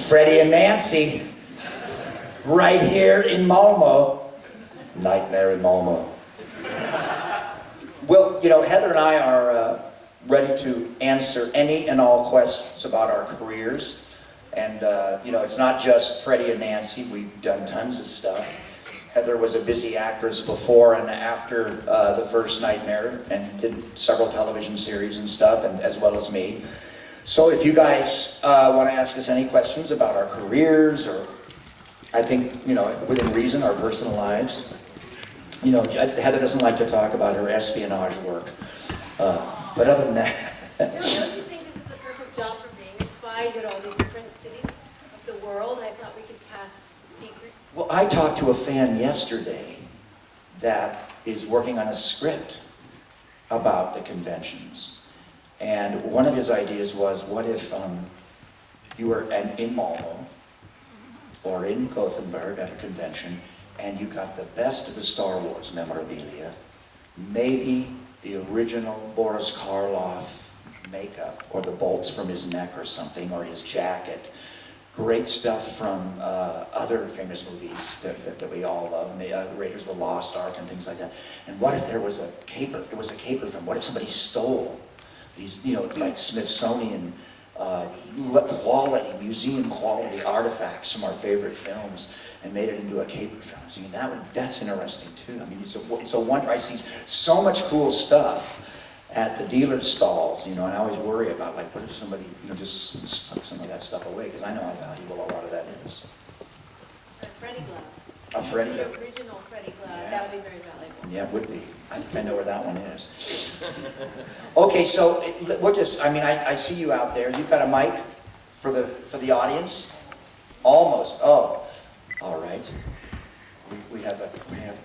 Freddy and Nancy, right here in Malmo. Nightmare in Malmo. Well, you know, Heather and I are ready to answer any and all questions about our careers. And, you know, it's not just Freddy and Nancy. We've done tons of stuff. Heather was a busy actress before and after the first Nightmare and did several television series and stuff, and as well as me. So if you guys want to ask us any questions about our careers, or I think, you know, within reason, our personal lives. You know, Heather doesn't like to talk about her espionage work. But other than that... Don't you think this is the perfect job for being a spy? You go to all these different cities of the world. I thought we could pass secrets. Well, I talked to a fan yesterday that is working on a script about the conventions. And one of his ideas was, what if you were in Malmo or in Gothenburg at a convention and you got the best of the Star Wars memorabilia, maybe the original Boris Karloff makeup, or the bolts from his neck or something, or his jacket. Great stuff from other famous movies that we all love, Raiders of the Lost Ark and things like that. And what if there was a caper? It was a caper film. What if somebody stole these, you know, like Smithsonian quality, museum quality artifacts from our favorite films and made it into a caper film? I mean, that's interesting too. I mean, it's a wonder. I see so much cool stuff at the dealer stalls, you know, and I always worry about, like, what if somebody, you know, just stuck some of that stuff away, because I know how valuable a lot of that is. A Freddy glove. A Freddy glove. The original Freddy glove. Yeah. That would be very valuable. Yeah, it would be. I think I know where that one is. Okay, so we'll just, I mean, I see you out there. You've got a mic for the audience? Almost. Oh, all right. We have a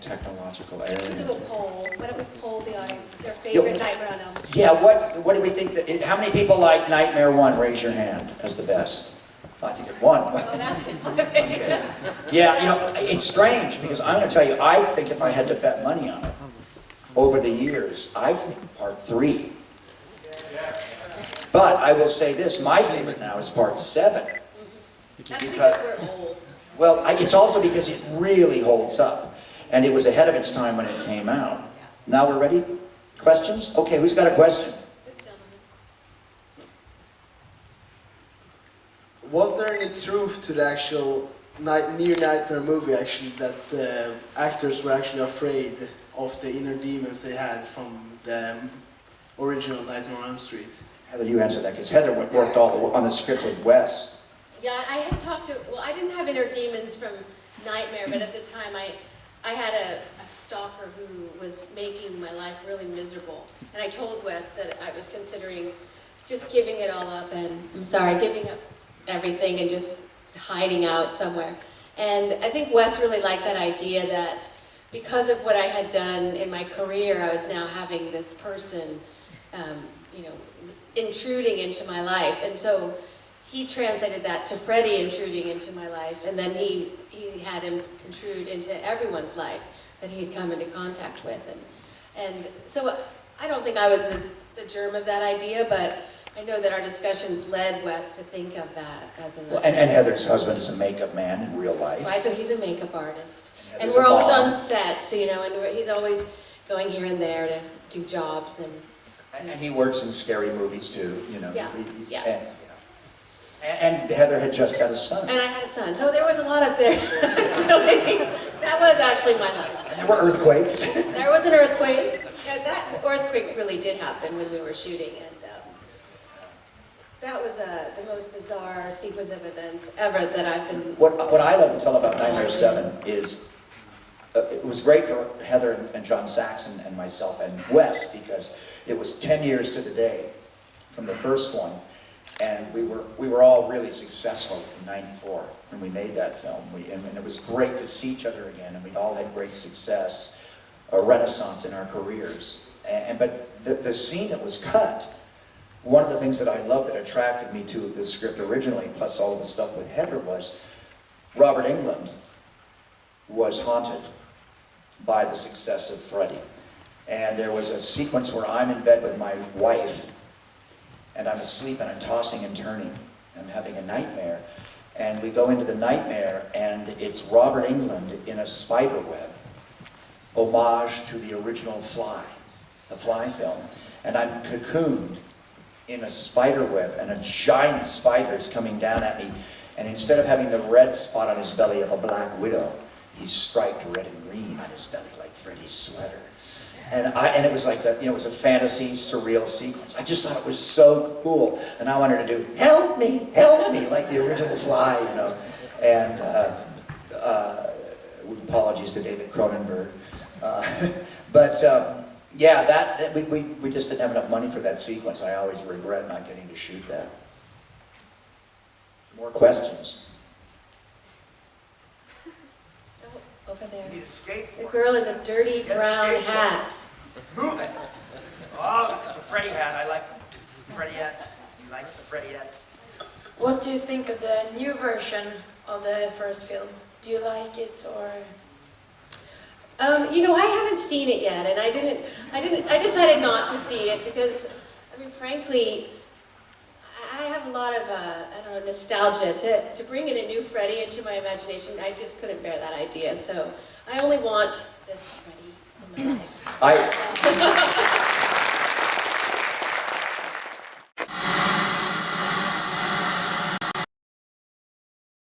technological error. We could do a poll. Why don't we poll the audience? Their favorite Nightmare on Elm Street. Yeah, what do we think how many people like Nightmare 1? Raise your hand as the best. I think it won. Oh, that's it. Okay. Yeah, you know, it's strange, because I'm going to tell you, I think if I had to bet money on it, over the years, I think Part 3. But I will say this, my favorite now is Part 7. That's because we're old. Well, it's also because it really holds up. And it was ahead of its time when it came out. Yeah. Now we're ready? Questions? Okay, who's got a question? This gentleman. Was there any truth to the actual new Nightmare movie, actually, that the actors were actually afraid of the inner demons they had from the original Nightmare on Elm Street? Heather, you answer that, because Heather worked on the script with Wes. Yeah, I had talked to, well, I didn't have inner demons from Nightmare, but at the time I had a stalker who was making my life really miserable. And I told Wes that I was considering just giving it all up, and giving up everything and just hiding out somewhere. And I think Wes really liked that idea that because of what I had done in my career, I was now having this person, you know, intruding into my life. And so he translated that to Freddy intruding into my life, and then he had him intrude into everyone's life that he had come into contact with. And so I don't think I was the germ of that idea, but I know that our discussions led Wes to think of that as an idea. And Heather's husband is a makeup man in real life. Right, so he's a makeup artist. Yeah, and we're always mom on sets, you know, and he's always going here and there to do jobs. And he works in scary movies too, you know. Yeah. And Heather had just had a son. And I had a son, so there was a lot of there. That was actually my life. And there were earthquakes. There was an earthquake. Yeah, that earthquake really did happen when we were shooting, and that was the most bizarre sequence of events ever that I've been... What I love to tell about Nightmare 7 is, it was great for Heather and John Saxon and myself and Wes, because it was 10 years to the day from the first one. And we were all really successful in '94 when we made that film. And it was great to see each other again, and we all had great success, a renaissance in our careers. But the scene that was cut, one of the things that I loved that attracted me to the script originally, plus all of the stuff with Heather, was Robert Englund was haunted by the success of Freddy. And there was a sequence where I'm in bed with my wife, and I'm asleep and I'm tossing and turning. I'm having a nightmare. And we go into the nightmare, and it's Robert Englund in a spider web, homage to the original Fly, the Fly film. And I'm cocooned in a spider web, and a giant spider is coming down at me. And instead of having the red spot on his belly of a black widow, he's striped red and green on his belly, like Freddy's sweater. And it was like a, you know, it was a fantasy, surreal sequence. I just thought it was so cool. And I wanted to do, help me, like the original Fly, you know. And with apologies to David Cronenberg. Yeah, we just didn't have enough money for that sequence. I always regret not getting to shoot that. More questions? Oh, over there. You need a skateboard. The girl in the dirty Get a brown skateboard. hat. Move it. Oh, it's a Freddy hat. I like Freddiettes. He likes the Freddiettes. What do you think of the new version of the first film? Do you like it or? You know, I haven't seen it yet, and I decided not to see it because, I mean, frankly, I have a lot of, I don't know, nostalgia. To bring in a new Freddy into my imagination, I just couldn't bear that idea. So I only want this Freddy in my life.